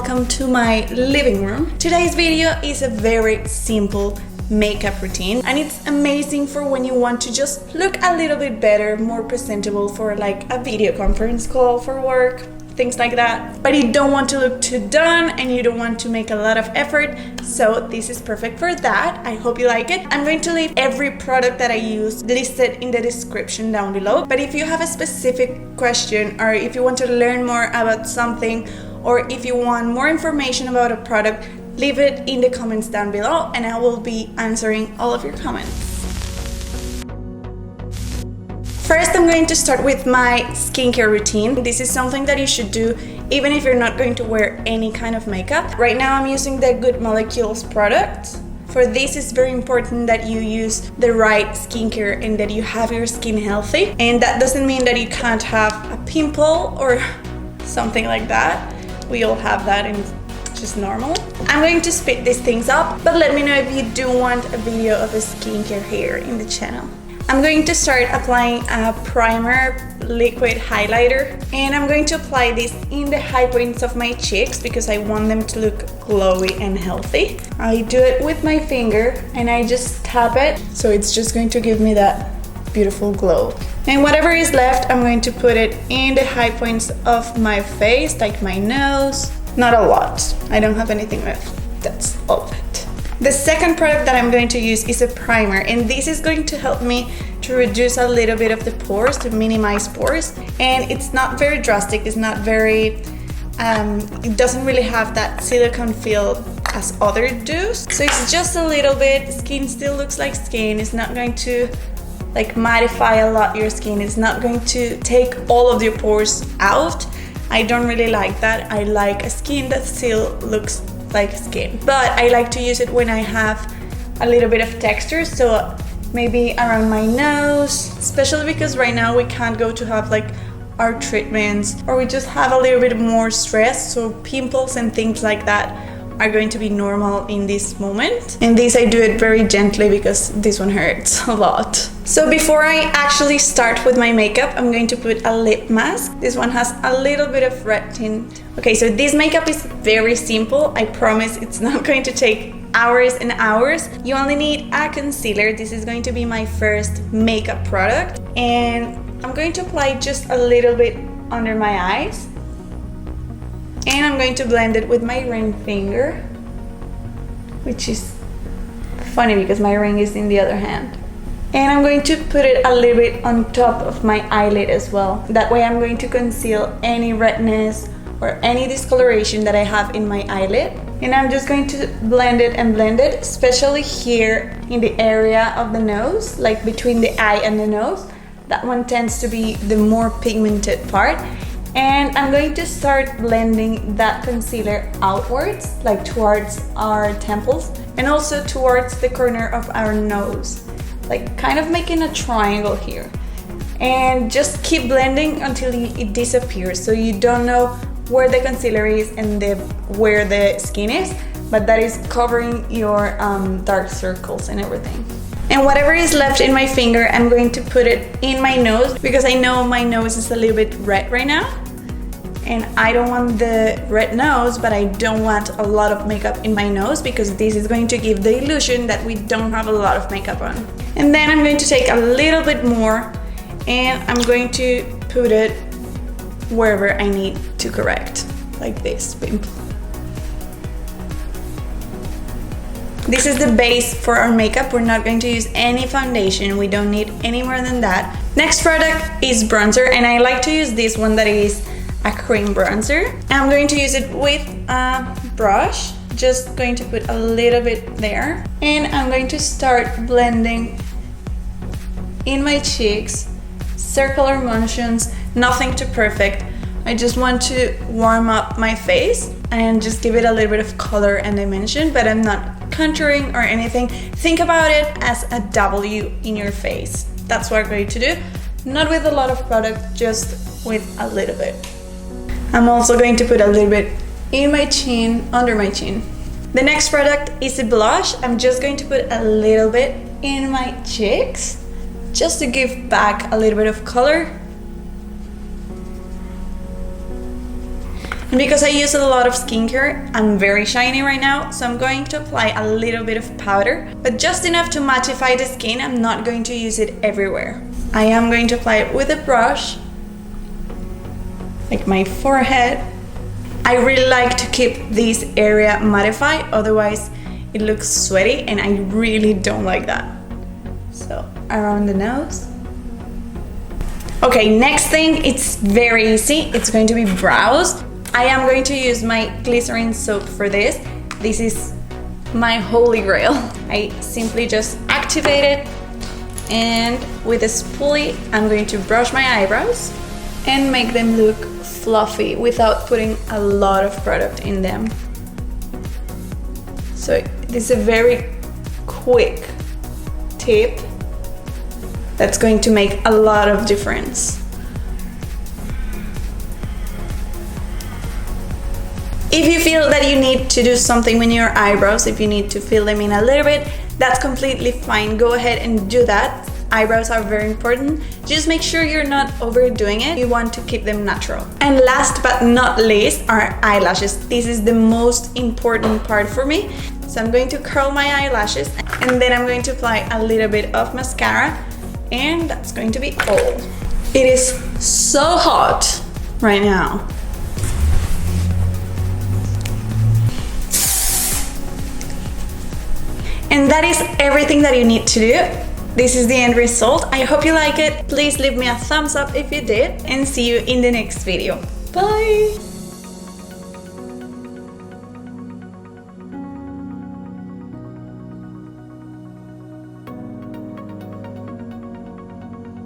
welcome to my living room. Today's video is a very simple makeup routine and it's amazing for when you want to just look a little bit better, more presentable for like a video conference call for work, things like that. But you don't want to look too done and you don't want to make a lot of effort, so this is perfect for that. I hope you like it. I'm going to leave every product that I use listed in the description down below, but if you have a specific question or if you want to learn more about something or if you want more information about a product, leave it in the comments down below and I will be answering all of your comments. First, I'm going to start with my skincare routine. This is something that you should do even if you're not going to wear any kind of makeup. Right now I'm using the Good Molecules product. For this, it's very important that you use the right skincare and that you have your skin healthy. And that doesn't mean that you can't have a pimple or something like that. We all have that and it's just normal. I'm going to speed these things up, but let me know if you do want a video of a skincare here in the channel. I'm going to start applying a primer liquid highlighter and I'm going to apply this in the high points of my cheeks because I want them to look glowy and healthy. I do it with my finger and I just tap it, so it's just going to give me that beautiful glow. And whatever is left, I'm going to put it in the high points of my face, like my nose. Not a lot, I don't have anything left, that's all of it. The second product that I'm going to use is a primer, and this is going to help me to reduce a little bit of the pores, to minimize pores. And it's not very drastic, it's not very, it doesn't really have that silicone feel as others do. So it's just a little bit, skin still looks like skin, it's not going to like mattify a lot your skin, it's not going to take all of your pores out. I don't really like that. I like a skin that still looks like skin, but I like to use it when I have a little bit of texture, so maybe around my nose, especially because right now we can't go to have like our treatments or we just have a little bit more stress, so pimples and things like that are going to be normal in this moment. And this I do it very gently because this one hurts a lot. So before I actually start with my makeup, I'm going to put a lip mask. This one has a little bit of red tint. Okay, so this makeup is very simple. I promise it's not going to take hours and hours. You only need a concealer. This is going to be my first makeup product. And I'm going to apply just a little bit under my eyes. And I'm going to blend it with my ring finger, which is funny because my ring is in the other hand. And I'm going to put it a little bit on top of my eyelid as well. That way I'm going to conceal any redness or any discoloration that I have in my eyelid. And I'm just going to blend it and blend it, especially here in the area of the nose, like between the eye and the nose. That one tends to be the more pigmented part. And I'm going to start blending that concealer outwards, like towards our temples and also towards the corner of our nose, like kind of making a triangle here. And just keep blending until it disappears, so you don't know where the concealer is and where the skin is, but that is covering your dark circles and everything. And whatever is left in my finger, I'm going to put it in my nose because I know my nose is a little bit red right now. And I don't want the red nose, but I don't want a lot of makeup in my nose because this is going to give the illusion that we don't have a lot of makeup on. And then I'm going to take a little bit more and I'm going to put it wherever I need to correct, like this pimple. This is the base for our makeup. We're not going to use any foundation. We don't need any more than that. Next product is bronzer, and I like to use this one that is a cream bronzer. I'm going to use it with a brush, just going to put a little bit there. And I'm going to start blending in my cheeks, circular motions, nothing too perfect. I just want to warm up my face and just give it a little bit of color and dimension, but I'm not contouring or anything. Think about it as a W in your face. That's what I'm going to do. Not with a lot of product, just with a little bit. I'm also going to put a little bit in my chin, under my chin. The next product is a blush. I'm just going to put a little bit in my cheeks, just to give back a little bit of color. And because I use a lot of skincare, I'm very shiny right now, so I'm going to apply a little bit of powder, but just enough to mattify the skin. I'm not going to use it everywhere. I am going to apply it with a brush, like my forehead. I really like to keep this area mattified, otherwise it looks sweaty and I really don't like that. So around the nose. Okay, next thing, it's very easy. It's going to be brows. I am going to use my glycerin soap for this. This is my holy grail. I simply just activate it, and with a spoolie, I'm going to brush my eyebrows and make them look fluffy without putting a lot of product in them. So this is a very quick tip that's going to make a lot of difference. If you feel that you need to do something with your eyebrows, if you need to fill them in a little bit, that's completely fine. Go ahead and do that. Eyebrows are very important. Just make sure you're not overdoing it. You want to keep them natural. And last but not least are eyelashes. This is the most important part for me. So I'm going to curl my eyelashes, and then I'm going to apply a little bit of mascara, and that's going to be all. It is so hot right now. And that is everything that you need to do. This is the end result. I hope you like it. Please leave me a thumbs up if you did, and see you in the next video. Bye!